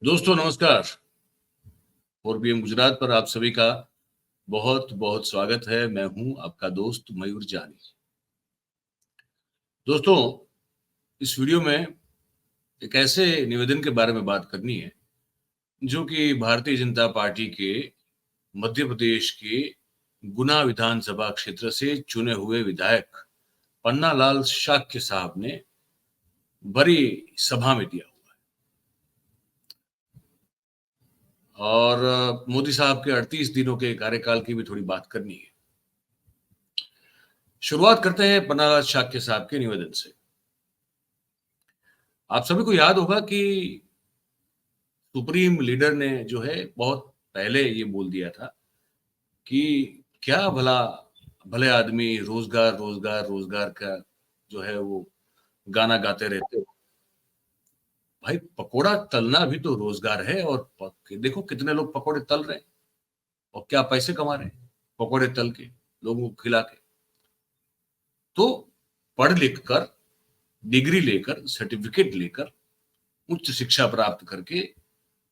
दोस्तों नमस्कार। 4PM गुजरात पर आप सभी का बहुत बहुत स्वागत है। मैं हूं आपका दोस्त मयूर जानी। दोस्तों, इस वीडियो में एक ऐसे निवेदन के बारे में बात करनी है जो कि भारतीय जनता पार्टी के मध्य प्रदेश के गुना विधानसभा क्षेत्र से चुने हुए विधायक पन्नालाल शाक्य साहब ने बड़ी सभा में दिया और मोदी साहब के 38 दिनों के कार्यकाल की भी थोड़ी बात करनी है। शुरुआत करते हैं पन्नालाल शाक्य साहब के निवेदन से। आप सभी को याद होगा कि सुप्रीम लीडर ने जो है बहुत पहले ये बोल दिया था कि क्या भला भले आदमी रोजगार रोजगार रोजगार का जो है वो गाना गाते रहते हो। भाई पकोड़ा तलना भी तो रोजगार है और देखो कितने लोग पकोड़े तल रहे हैं और क्या पैसे कमा रहे हैं पकोड़े तल के लोगों को खिला के। तो पढ़ लिख कर डिग्री लेकर सर्टिफिकेट लेकर उच्च शिक्षा प्राप्त करके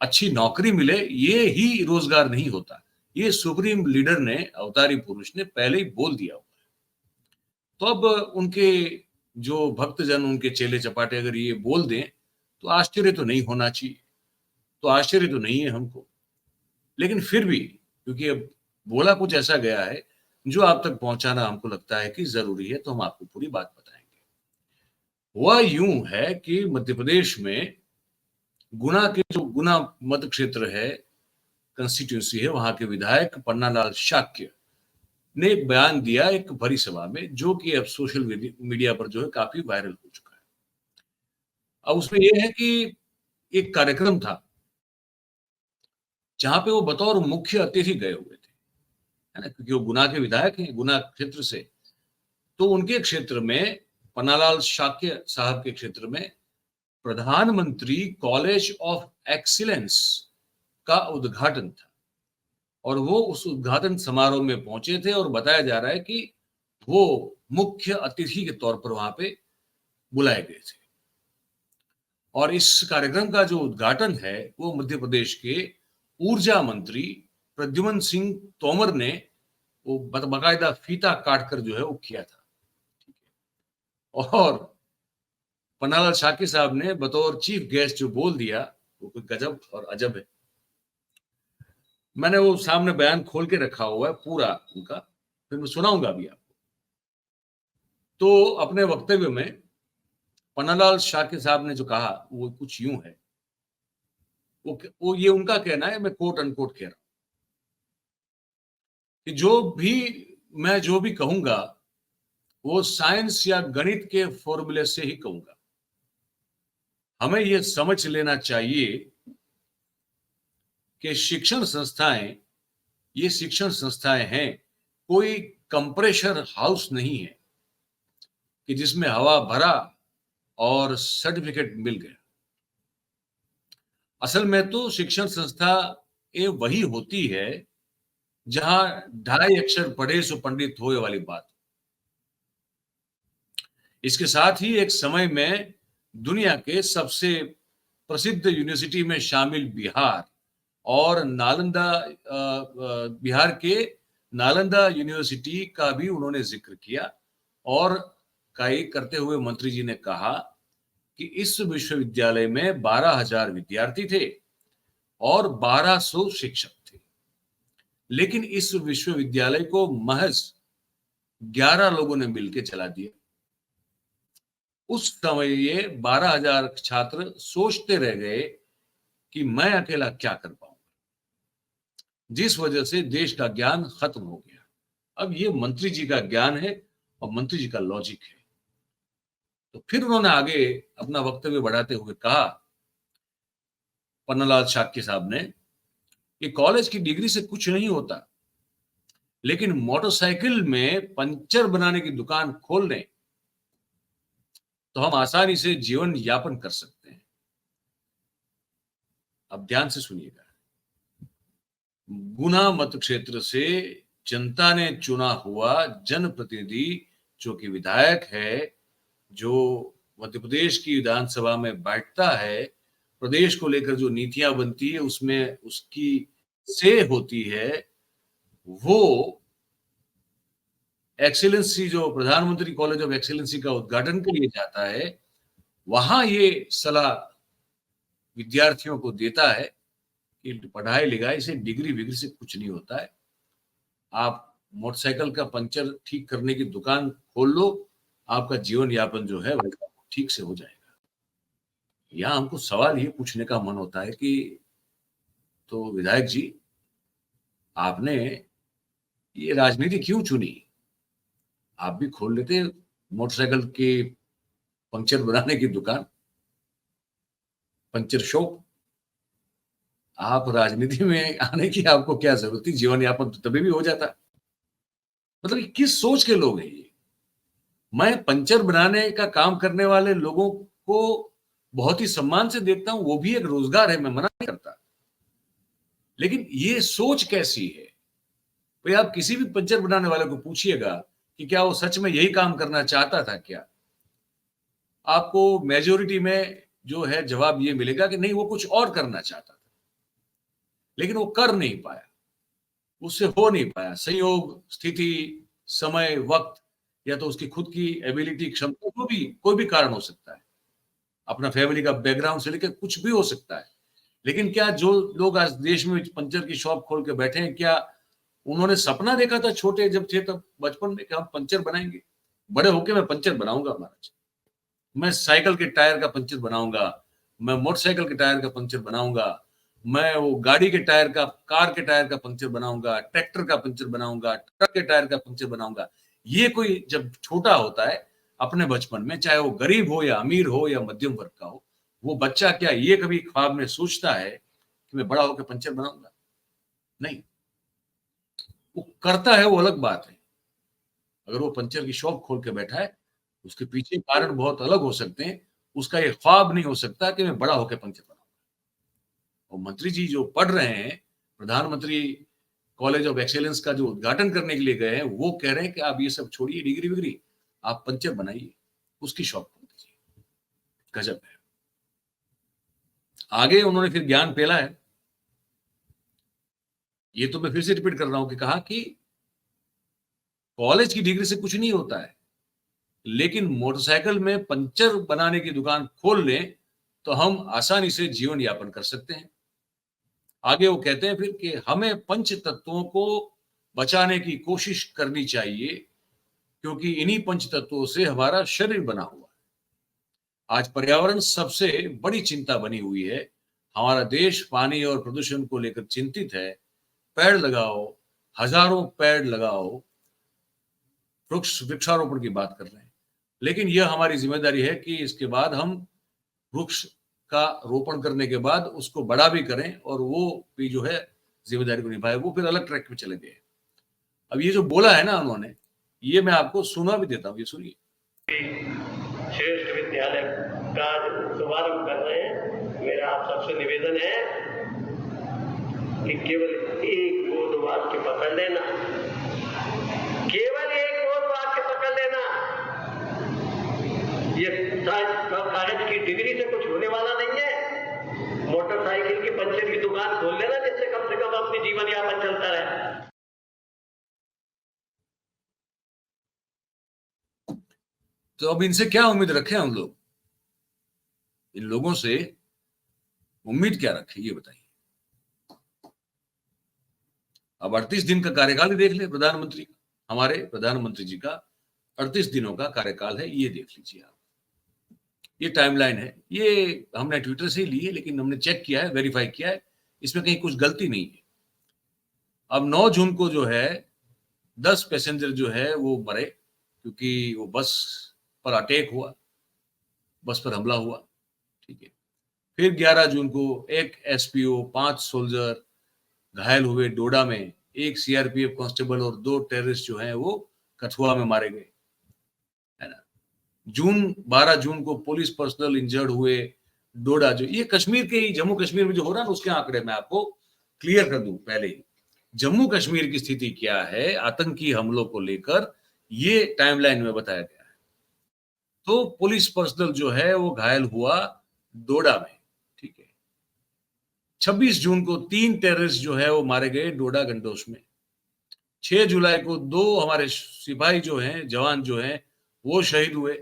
अच्छी नौकरी मिले, ये ही रोजगार नहीं होता। ये सुप्रीम लीडर ने, अवतारी पुरुष ने पहले ही बोल दिया हुआ है। तो अब उनके जो भक्तजन, उनके चेले चपाटे अगर ये बोल दें तो आश्चर्य तो नहीं होना चाहिए। तो आश्चर्य तो नहीं है हमको, लेकिन फिर भी क्योंकि अब बोला कुछ ऐसा गया है जो आप तक पहुंचाना हमको लगता है कि जरूरी है, तो हम आपको पूरी बात बताएंगे। हुआ यूं है कि मध्य प्रदेश में गुना के जो गुना मत क्षेत्र है, कंस्टिट्यूंसी है, वहां के विधायक पन्नालाल शाक्य ने एक बयान दिया एक भरी सभा में, जो कि अब सोशल मीडिया पर जो है काफी वायरल हो चुका है। अब उसमें यह है कि एक कार्यक्रम था जहां पे वो बतौर मुख्य अतिथि गए हुए थे, है ना, क्योंकि वो गुना के विधायक हैं, गुना क्षेत्र से। तो उनके क्षेत्र में, पन्नालाल शाक्य साहब के क्षेत्र में, प्रधानमंत्री कॉलेज ऑफ एक्सीलेंस का उद्घाटन था और वो उस उद्घाटन समारोह में पहुंचे थे और बताया जा रहा है कि वो मुख्य अतिथि के तौर पर वहां पे बुलाए गए थे। और इस कार्यक्रम का जो उद्घाटन है वो मध्य प्रदेश के ऊर्जा मंत्री प्रद्युमन सिंह तोमर ने वो बाकायदा फीता काट कर जो है वो किया था। और पन्नालाल शाक्य साहब ने बतौर चीफ गेस्ट जो बोल दिया वो कोई गजब और अजब है। मैंने वो सामने बयान खोल के रखा हुआ है पूरा उनका, फिर मैं सुनाऊंगा अभी आपको। तो अपने वक्तव्य में पन्नालाल शाक्य साहब ने जो कहा वो कुछ यूं है, वो ये उनका कहना है, मैं कोट अनकोट कह रहा हूं कि जो भी कहूंगा वो साइंस या गणित के फॉर्मूले से ही कहूंगा। हमें यह समझ लेना चाहिए कि ये शिक्षण संस्थाएं हैं, कोई कंप्रेशर हाउस नहीं है कि जिसमें हवा भरा और सर्टिफिकेट मिल गया। असल में तो शिक्षण संस्था ये वही होती है जहां ढाई अक्षर पढ़े सो पंडित होए वाली बात। इसके साथ ही एक समय में दुनिया के सबसे प्रसिद्ध यूनिवर्सिटी में शामिल बिहार और नालंदा, बिहार के नालंदा यूनिवर्सिटी का भी उन्होंने जिक्र किया और कई करते हुए मंत्री जी ने कहा कि इस विश्वविद्यालय में 12,000 विद्यार्थी थे और 1200 शिक्षक थे, लेकिन इस विश्वविद्यालय को महज 11 लोगों ने मिलकर चला दिया। उस समय ये 12,000 छात्र सोचते रह गए कि मैं अकेला क्या कर पाऊंगा, जिस वजह से देश का ज्ञान खत्म हो गया। अब ये मंत्री जी का ज्ञान है और मंत्री जी का लॉजिक है। तो फिर उन्होंने आगे अपना वक्तव्य बढ़ाते हुए कहा, पन्नालाल शाक्य साहब ने, कि कॉलेज की डिग्री से कुछ नहीं होता, लेकिन मोटरसाइकिल में पंचर बनाने की दुकान खोल लें तो हम आसानी से जीवन यापन कर सकते हैं। अब ध्यान से सुनिएगा। गुना मत क्षेत्र से जनता ने चुना हुआ जनप्रतिनिधि जो कि विधायक है, जो मध्य प्रदेश की विधानसभा में बैठता है, प्रदेश को लेकर जो नीतियां बनती है उसमें उसकी से होती है, वो एक्सीलेंसी जो प्रधानमंत्री कॉलेज ऑफ एक्सीलेंसी का उद्घाटन के लिए जाता है, वहां ये सलाह विद्यार्थियों को देता है कि पढ़ाई लिखाई से डिग्री विग्री से कुछ नहीं होता है। आप मोटरसाइकिल का पंचर ठीक करने की दुकान खोल लो, आपका जीवन यापन जो है वो ठीक से हो जाएगा। यहाँ हमको सवाल ये पूछने का मन होता है कि तो विधायक जी, आपने ये राजनीति क्यों चुनी? आप भी खोल लेते मोटरसाइकिल के पंक्चर बनाने की दुकान, पंचर शॉप। आप राजनीति में आने की आपको क्या जरूरत थी? जीवन यापन तो तभी भी हो जाता। मतलब ये किस सोच के लोग हैं ये? मैं पंचर बनाने का काम करने वाले लोगों को बहुत ही सम्मान से देखता हूं, वो भी एक रोजगार है, मैं मना नहीं करता, लेकिन ये सोच कैसी है? भाई आप किसी भी पंचर बनाने वाले को पूछिएगा कि क्या वो सच में यही काम करना चाहता था क्या? आपको मेजोरिटी में जो है जवाब ये मिलेगा कि नहीं, वो कुछ और करना चाहता था, लेकिन वो कर नहीं पाया, उससे हो नहीं पाया। संयोग, स्थिति, समय, वक्त, या तो उसकी खुद की एबिलिटी, क्षमता, कोई भी कारण हो सकता है। अपना फैमिली का बैकग्राउंड से लेकर कुछ भी हो सकता है। लेकिन क्या जो लोग आज देश में पंचर की शॉप खोल के बैठे हैं, क्या उन्होंने सपना देखा था छोटे जब थे तब बचपन में कि हम पंचर बनाएंगे, बड़े होके मैं पंचर बनाऊंगा महाराज, मैं साइकिल के टायर का पंचर बनाऊंगा, मैं मोटरसाइकिल के टायर का पंचर बनाऊंगा, मैं वो गाड़ी के टायर का, कार के टायर का पंचर बनाऊंगा, ट्रैक्टर का पंचर बनाऊंगा, ट्रक के टायर का पंचर बनाऊंगा। ये कोई जब छोटा होता है अपने बचपन में, चाहे वो गरीब हो या अमीर हो या मध्यम वर्ग का हो, वो बच्चा क्या ये कभी ख्वाब में सोचता है कि मैं बड़ा होकर पंचर बनाऊंगा? नहीं। वो करता है वो अलग बात है। अगर वो पंचर की शॉप खोल के बैठा है, उसके पीछे कारण बहुत अलग हो सकते हैं। उसका ये ख्वाब नहीं हो सकता कि मैं बड़ा होकर पंचर बनाऊंगा। और मंत्री जी जो पढ़ रहे हैं, प्रधानमंत्री कॉलेज ऑफ एक्सेलेंस का जो उद्घाटन करने के लिए गए हैं, वो कह रहे हैं कि आप ये सब छोड़िए डिग्री विग्री, आप पंचर बनाइए, उसकी शॉप खोल दीजिए। गजब है। आगे उन्होंने फिर ज्ञान पेला है, ये तो मैं फिर से रिपीट कर रहा हूं कि कहा कि कॉलेज की डिग्री से कुछ नहीं होता है, लेकिन मोटरसाइकिल में पंचर बनाने की दुकान खोल लें तो हम आसानी से जीवन यापन कर सकते हैं। आगे वो कहते हैं फिर कि हमें पंच तत्वों को बचाने की कोशिश करनी चाहिए, क्योंकि इन्हीं पंच तत्वों से हमारा शरीर बना हुआ है। आज पर्यावरण सबसे बड़ी चिंता बनी हुई है। हमारा देश पानी और प्रदूषण को लेकर चिंतित है। पेड़ लगाओ, हजारों पेड़ लगाओ, वृक्षारोपण की बात कर रहे हैं, लेकिन यह हमारी जिम्मेदारी है कि इसके बाद हम वृक्ष का रोपण करने के बाद उसको बड़ा भी करें, और वो भी जो है जिम्मेदारी को निभाए। वो फिर अलग ट्रैक पे चले गए। अब ये जो बोला है ना उन्होंने, ये मैं आपको सुना भी देता हूँ, ये सुनिए। श्रेष्ठ विद्यालय का शुभारंभ कर रहे हैं। मेरा आप सबसे निवेदन है कि केवल एक बोध वाक्य पकड़ लेना, केवल एक बोध वाक्य पकड़ लेना। ये कागज की डिग्री से कुछ होने वाला नहीं है। मोटरसाइकिल की पंचर की दुकान खोल लेना, जिससे कम से कम अपनी जीवन यापन चलता रहे। तो अब इनसे क्या उम्मीद रखें हम लोग? इन लोगों से उम्मीद क्या रखें, ये बताइए। अब 38 दिन का कार्यकाल ही देख ले प्रधानमंत्री का, हमारे प्रधानमंत्री जी का 38 दिनों का कार्यकाल है, ये देख लीजिए आप। ये टाइमलाइन है, ये हमने ट्विटर से ही ली है, लेकिन हमने चेक किया है, वेरीफाई किया है, इसमें कहीं कुछ गलती नहीं है। अब 9 जून को जो है 10 पैसेंजर जो है वो मरे, क्योंकि वो बस पर अटैक हुआ, बस पर हमला हुआ, ठीक है। फिर 11 जून को एक एसपीओ, 5 सोल्जर घायल हुए डोडा में, एक सीआरपीएफ कांस्टेबल और 2 टेररिस्ट जो हैं वो कठुआ में मारे गए, है ना। 12 जून को पुलिस पर्सनल इंजर्ड हुए डोडा, जो ये कश्मीर के ही, जम्मू कश्मीर में जो हो रहा है उसके आंकड़े मैं आपको क्लियर कर दूं पहले ही। जम्मू कश्मीर की स्थिति क्या है आतंकी हमलों को लेकर, ये टाइमलाइन में बताया गया है। तो पुलिस पर्सनल जो है वो घायल हुआ डोडा में, ठीक है। 26 जून को 3 टेररिस्ट जो है वो मारे गए डोडा गंडोस में। 6 जुलाई को 2 हमारे सिपाही जो हैं, जवान जो हैं, वो शहीद हुए,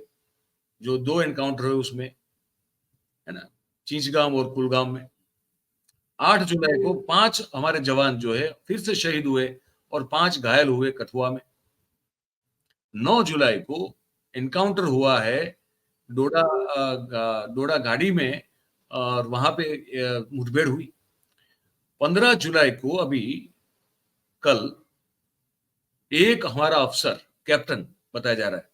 जो 2 एनकाउंटर हुए उसमें, है ना, चिंचगांव और कुलगाम में। 8 जुलाई को 5 हमारे जवान जो है फिर से शहीद हुए और 5 घायल हुए कठुआ में। 9 जुलाई को एनकाउंटर हुआ है डोडा गाड़ी में और वहां पे मुठभेड़ हुई। 15 जुलाई को अभी कल एक हमारा अफसर कैप्टन बताया जा रहा है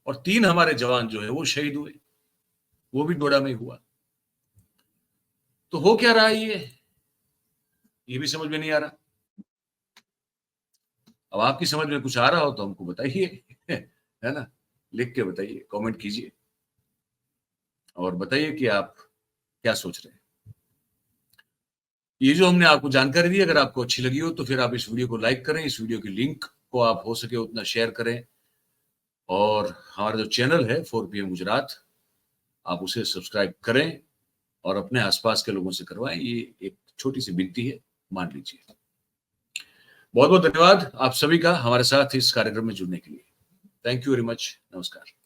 और 3 हमारे जवान जो है वो शहीद हुए, वो भी डोडा में हुआ। तो हो क्या रहा है ये भी समझ में नहीं आ रहा। अब आपकी समझ में कुछ आ रहा हो तो हमको बताइए, है ना, लिख के बताइए, कमेंट कीजिए और बताइए कि आप क्या सोच रहे हैं। ये जो हमने आपको जानकारी दी, अगर आपको अच्छी लगी हो तो फिर आप इस वीडियो को लाइक करें, इस वीडियो की लिंक को आप हो सके उतना शेयर करें और हमारा जो चैनल है 4 PM गुजरात, आप उसे सब्सक्राइब करें और अपने आसपास के लोगों से करवाएं। ये एक छोटी सी विनती है, मान लीजिए। बहुत बहुत धन्यवाद आप सभी का हमारे साथ इस कार्यक्रम में जुड़ने के लिए। Thank you very much. नमस्कार।